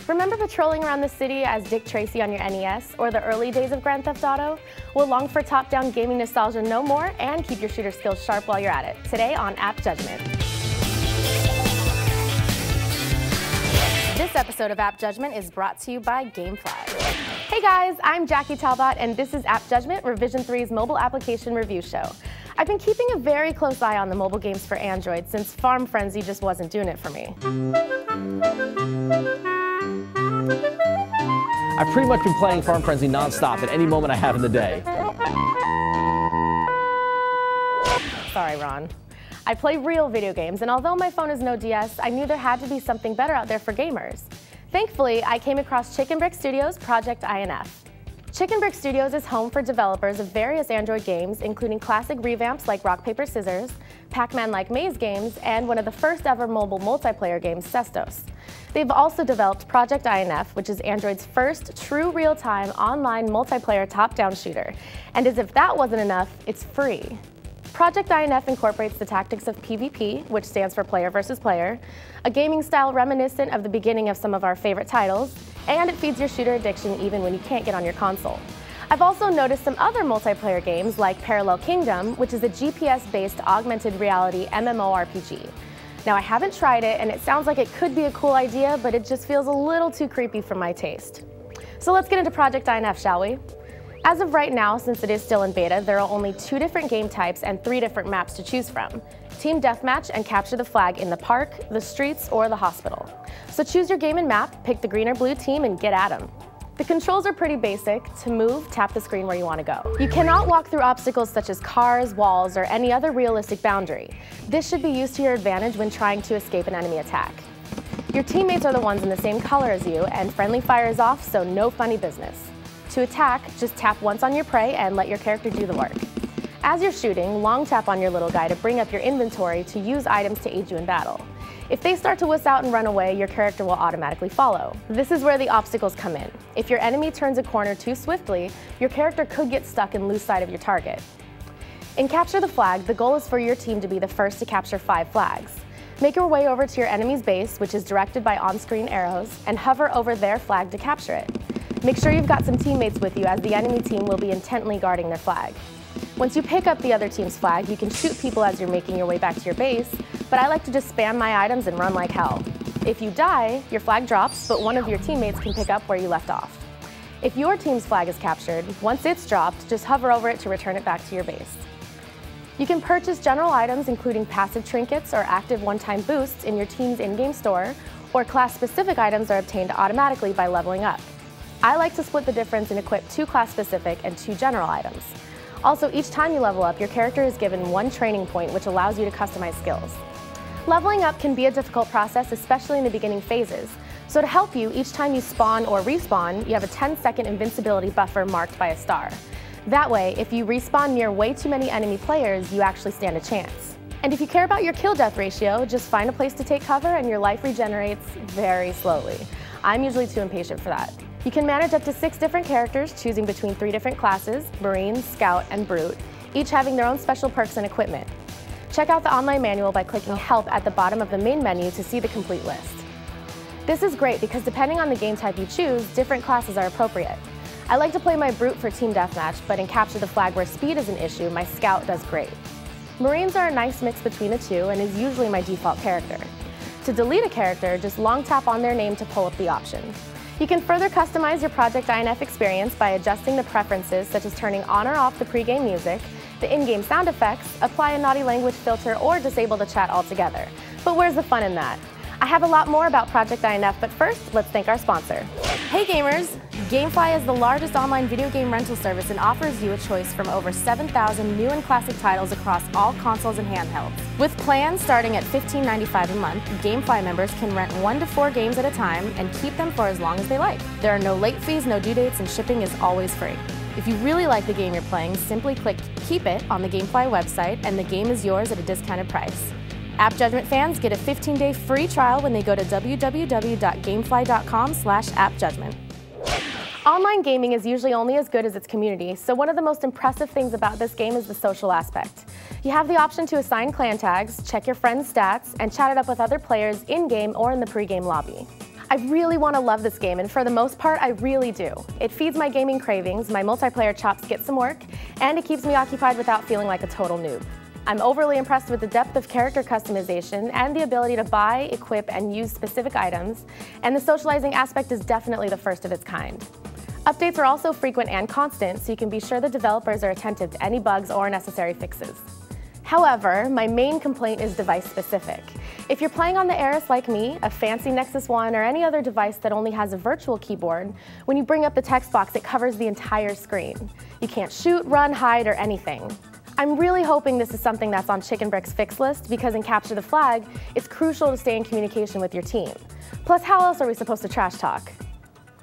Remember patrolling around the city as Dick Tracy on your NES, or the early days of Grand Theft Auto? Well, long for top-down gaming nostalgia no more, and keep your shooter skills sharp while you're at it. Today on AppJudgment. This episode of AppJudgment is brought to you by Gamefly. Hey guys, I'm Jackie Talbott, and this is AppJudgment, Revision 3's mobile application review show. I've been keeping a very close eye on the mobile games for Android since Farm Frenzy just wasn't doing it for me. I've pretty much been playing Farm Frenzy non-stop at any moment I have in the day. Sorry, Ron. I play real video games, and although my phone is no DS, I knew there had to be something better out there for gamers. Thankfully, I came across ChickenBrick Studios' Project INF. ChickenBrick Studios is home for developers of various Android games, including classic revamps like Rock, Paper, Scissors, Pac-Man-like maze games, and one of the first ever mobile multiplayer games, Cestos. They've also developed Project INF, which is Android's first true real-time online multiplayer top-down shooter. And as if that wasn't enough, it's free. Project INF incorporates the tactics of PvP, which stands for player versus player, a gaming style reminiscent of the beginning of some of our favorite titles, and it feeds your shooter addiction even when you can't get on your console. I've also noticed some other multiplayer games like Parallel Kingdom, which is a GPS-based augmented reality MMORPG. Now, I haven't tried it, and it sounds like it could be a cool idea, but it just feels a little too creepy for my taste. So let's get into Project INF, shall we? As of right now, since it is still in beta, there are only 2 different game types and 3 different maps to choose from: Team Deathmatch and Capture the Flag in the park, the streets, or the hospital. So choose your game and map, pick the green or blue team, and get at them. The controls are pretty basic. To move, tap the screen where you want to go. You cannot walk through obstacles such as cars, walls, or any other realistic boundary. This should be used to your advantage when trying to escape an enemy attack. Your teammates are the ones in the same color as you, and friendly fire is off, so no funny business. To attack, just tap once on your prey and let your character do the work. As you're shooting, long tap on your little guy to bring up your inventory to use items to aid you in battle. If they start to wuss out and run away, your character will automatically follow. This is where the obstacles come in. If your enemy turns a corner too swiftly, your character could get stuck and lose sight of your target. In Capture the Flag, the goal is for your team to be the first to capture 5 flags. Make your way over to your enemy's base, which is directed by on-screen arrows, and hover over their flag to capture it. Make sure you've got some teammates with you, as the enemy team will be intently guarding their flag. Once you pick up the other team's flag, you can shoot people as you're making your way back to your base, but I like to just spam my items and run like hell. If you die, your flag drops, but one of your teammates can pick up where you left off. If your team's flag is captured, once it's dropped, just hover over it to return it back to your base. You can purchase general items including passive trinkets or active one-time boosts in your team's in-game store, or class-specific items are obtained automatically by leveling up. I like to split the difference and equip 2 class-specific and 2 general items. Also, each time you level up, your character is given 1 training point, which allows you to customize skills. Leveling up can be a difficult process, especially in the beginning phases. So to help you, each time you spawn or respawn, you have a 10-second invincibility buffer marked by a star. That way, if you respawn near way too many enemy players, you actually stand a chance. And if you care about your kill-death ratio, just find a place to take cover and your life regenerates very slowly. I'm usually too impatient for that. You can manage up to 6 different characters, choosing between 3 different classes: Marine, Scout, and Brute, each having their own special perks and equipment. Check out the online manual by clicking Help at the bottom of the main menu to see the complete list. This is great because depending on the game type you choose, different classes are appropriate. I like to play my Brute for Team Deathmatch, but in Capture the Flag where speed is an issue, my Scout does great. Marines are a nice mix between the 2 and is usually my default character. To delete a character, just long tap on their name to pull up the option. You can further customize your Project INF experience by adjusting the preferences, such as turning on or off the pre-game music, the in-game sound effects, apply a naughty language filter, or disable the chat altogether. But where's the fun in that? I have a lot more about Project INF, but first, let's thank our sponsor. Hey gamers! Gamefly is the largest online video game rental service and offers you a choice from over 7,000 new and classic titles across all consoles and handhelds. With plans starting at $15.95 a month, Gamefly members can rent 1 to 4 games at a time and keep them for as long as they like. There are no late fees, no due dates, and shipping is always free. If you really like the game you're playing, simply click Keep It on the Gamefly website and the game is yours at a discounted price. AppJudgment fans get a 15-day free trial when they go to www.gamefly.com/appjudgment. Online gaming is usually only as good as its community, so one of the most impressive things about this game is the social aspect. You have the option to assign clan tags, check your friends' stats, and chat it up with other players in-game or in the pre-game lobby. I really want to love this game, and for the most part, I really do. It feeds my gaming cravings, my multiplayer chops get some work, and it keeps me occupied without feeling like a total noob. I'm overly impressed with the depth of character customization and the ability to buy, equip, and use specific items, and the socializing aspect is definitely the first of its kind. Updates are also frequent and constant, so you can be sure the developers are attentive to any bugs or necessary fixes. However, my main complaint is device-specific. If you're playing on the Aris like me, a fancy Nexus 1, or any other device that only has a virtual keyboard, when you bring up the text box, it covers the entire screen. You can't shoot, run, hide, or anything. I'm really hoping this is something that's on ChickenBrick's fix list, because in Capture the Flag, it's crucial to stay in communication with your team. Plus, how else are we supposed to trash talk?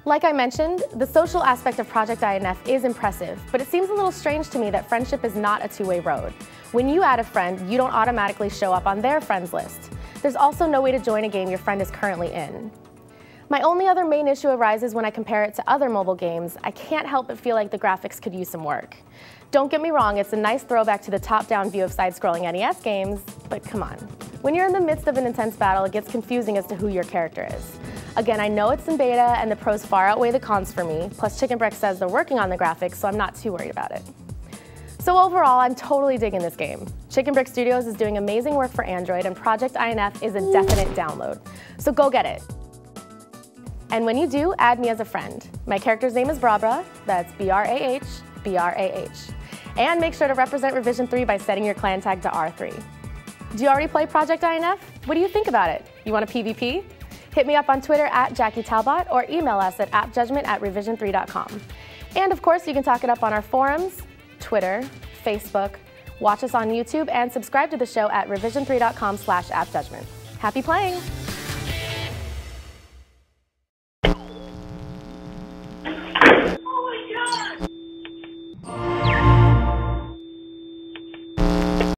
Like I mentioned, the social aspect of Project I.N.F is impressive, but it seems a little strange to me that friendship is not a two-way road. When you add a friend, you don't automatically show up on their friends list. There's also no way to join a game your friend is currently in. My only other main issue arises when I compare it to other mobile games. I can't help but feel like the graphics could use some work. Don't get me wrong, it's a nice throwback to the top-down view of side-scrolling NES games, but come on. When you're in the midst of an intense battle, it gets confusing as to who your character is. Again, I know it's in beta, and the pros far outweigh the cons for me, plus ChickenBrick says they're working on the graphics, so I'm not too worried about it. So overall, I'm totally digging this game. ChickenBrick Studios is doing amazing work for Android, and Project I.N.F is a definite download. So go get it. And when you do, add me as a friend. My character's name is Brabra, that's B-R-A-H, B-R-A-H. And make sure to represent Revision 3 by setting your clan tag to R3. Do you already play Project I.N.F? What do you think about it? You want a PvP? Hit me up on Twitter at Jackie Talbott or email us at appjudgment@revision3.com. And of course, you can talk it up on our forums, Twitter, Facebook, watch us on YouTube, and subscribe to the show at revision3.com/appjudgment. Happy playing!